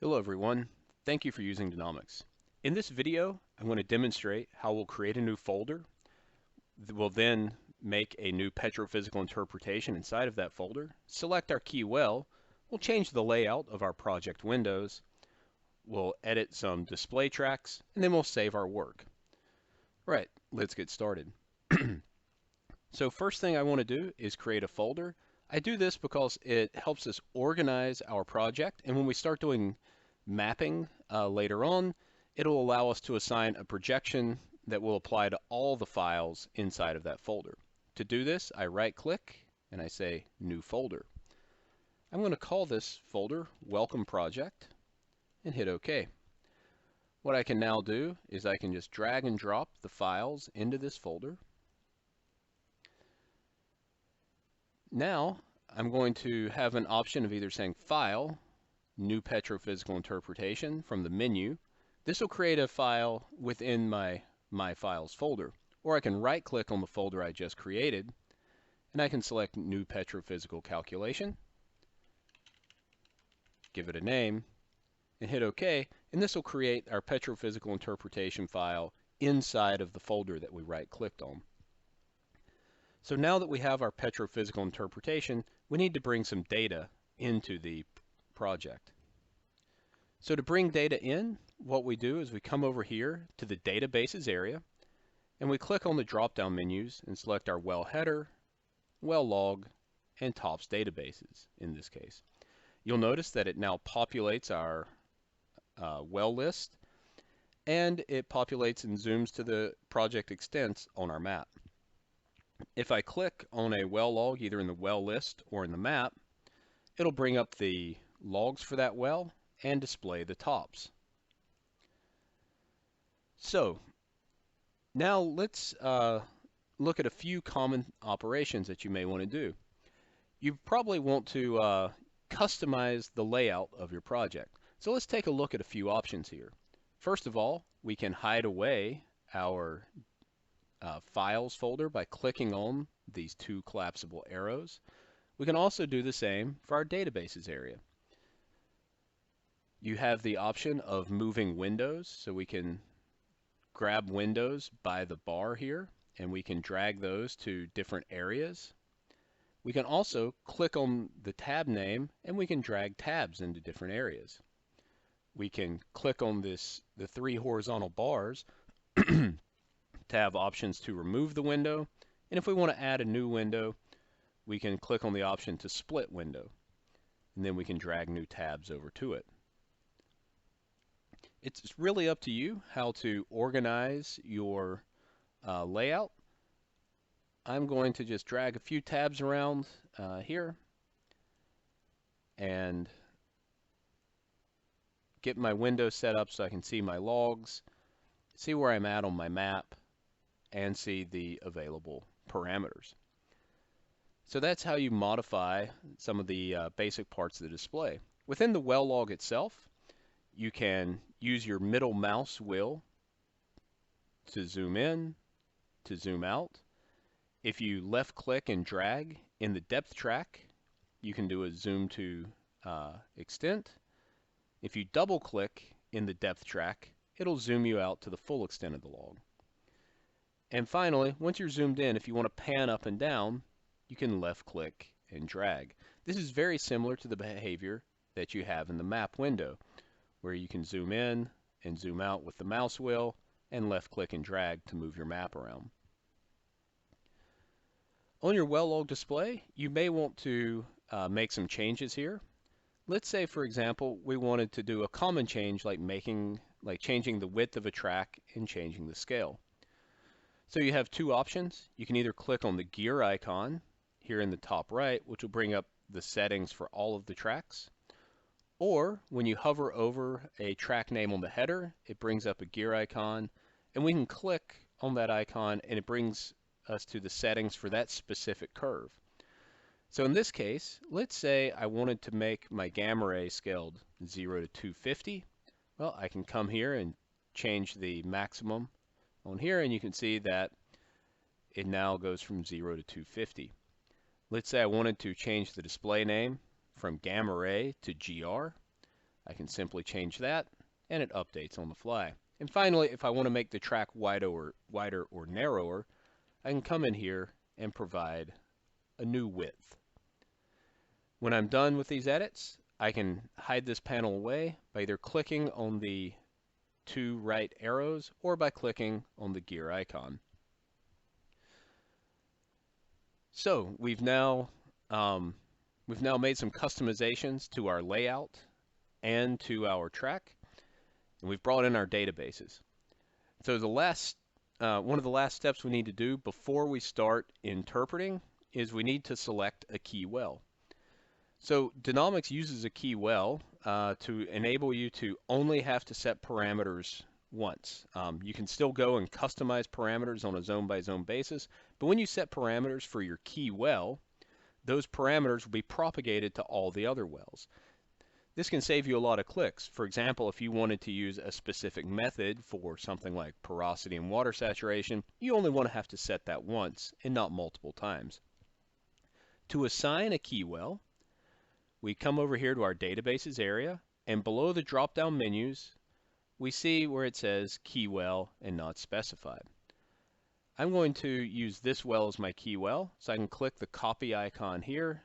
Hello everyone, thank you for using Danomics. In this video, I'm going to demonstrate how we'll create a new folder. We'll then make a new petrophysical interpretation inside of that folder, select our Keywell, we'll change the layout of our project windows, we'll edit some display tracks, and then we'll save our work. Right, let's get started. So first thing I want to do is create a folder. I do this because it helps us organize our project, and when we start doing mapping later on, it'll allow us to assign a projection that will apply to all the files inside of that folder. To do this, I right-click and I say New Folder. I'm going to call this folder Welcome Project and hit OK. What I can now do is I can just drag and drop the files into this folder. Now I'm going to have an option of either saying File, New Petrophysical Interpretation from the menu. This will create a file within my Files folder. Or I can right-click on the folder I just created, and I can select New Petrophysical Calculation, give it a name, and hit OK, and this will create our petrophysical interpretation file inside of the folder that we right-clicked on. So now that we have our petrophysical interpretation, we need to bring some data into the project. So to bring data in, what we do is we come over here to the databases area, and we click on the drop-down menus and select our well header, well log, and tops databases in this case. You'll notice that it now populates our well list, and it populates and zooms to the project extents on our map. If I click on a well log, either in the well list or in the map, it'll bring up the logs for that well and display the tops. So now let's look at a few common operations that you may want to do. You probably want to customize the layout of your project. So let's take a look at a few options here. First of all, we can hide away our Files folder by clicking on these two collapsible arrows. We can also do the same for our databases area. You have the option of moving windows, so we can grab windows by the bar here, and we can drag those to different areas. We can also click on the tab name, and we can drag tabs into different areas. We can click on the three horizontal bars to have options to remove the window, and if we want to add a new window, we can click on the option to split window, and then we can drag new tabs over to it. It's really up to you how to organize your layout. I'm going to just drag a few tabs around here and get my window set up so I can see my logs, see where I'm at on my map, and see the available parameters. So that's how you modify some of the basic parts of the display. Within the well log itself, you can use your middle mouse wheel to zoom in, to zoom out. If you left click and drag in the depth track, you can do a zoom to extent. If you double click in the depth track, it'll zoom you out to the full extent of the log. And finally, once you're zoomed in, if you want to pan up and down, you can left click and drag. This is very similar to the behavior that you have in the map window, where you can zoom in and zoom out with the mouse wheel and left click and drag to move your map around. On your well log display, you may want to make some changes here. Let's say, for example, we wanted to do a common change like changing the width of a track and changing the scale. So you have two options. You can either click on the gear icon here in the top right, which will bring up the settings for all of the tracks. Or when you hover over a track name on the header, it brings up a gear icon, and we can click on that icon and it brings us to the settings for that specific curve. So in this case, let's say I wanted to make my gamma ray scaled 0 to 250. Well, I can come here and change the maximum on here, and you can see that it now goes from 0 to 250. Let's say I wanted to change the display name from gamma ray to GR. I can simply change that and it updates on the fly. And finally, if I want to make the track wider or narrower, I can come in here and provide a new width. When I'm done with these edits, I can hide this panel away by either clicking on the two right arrows or by clicking on the gear icon. So we've now made some customizations to our layout and to our track, and we've brought in our databases. So one of the last steps we need to do before we start interpreting is we need to select a Keywell. So Danomics uses a Keywell to enable you to only have to set parameters once. You can still go and customize parameters on a zone-by-zone basis, but when you set parameters for your Keywell, those parameters will be propagated to all the other wells. This can save you a lot of clicks. For example, if you wanted to use a specific method for something like porosity and water saturation, you only want to have to set that once and not multiple times. To assign a Keywell, we come over here to our databases area, and below the drop-down menus, we see where it says Keywell and not specified. I'm going to use this well as my Keywell, so I can click the copy icon here,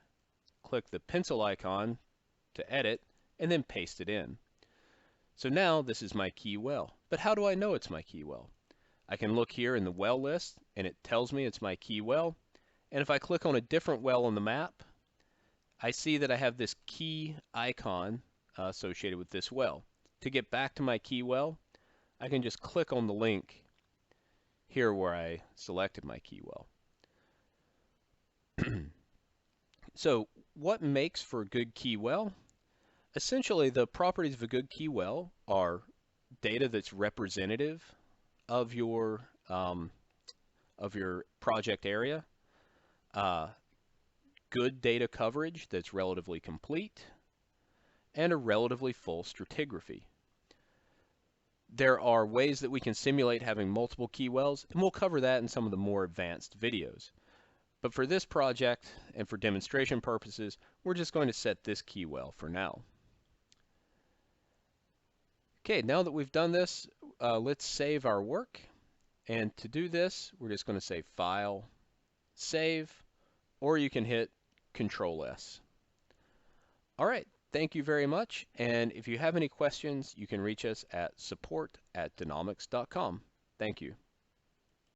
click the pencil icon to edit, and then paste it in. So now this is my Keywell. But how do I know it's my Keywell? I can look here in the well list, and it tells me it's my Keywell. And if I click on a different well on the map, I see that I have this key icon associated with this well. To get back to my Keywell, I can just click on the link here where I selected my Keywell. So what makes for a good Keywell? Essentially, the properties of a good Keywell are data that's representative of your project area, good data coverage that's relatively complete, and a relatively full stratigraphy. There are ways that we can simulate having multiple Keywells, and we'll cover that in some of the more advanced videos. But for this project and for demonstration purposes, we're just going to set this Keywell for now. Okay, now that we've done this, let's save our work. And to do this, we're just going to say File, Save, or you can hit Control-S. All right, thank you very much. And if you have any questions, you can reach us at support@danomics.com. Thank you.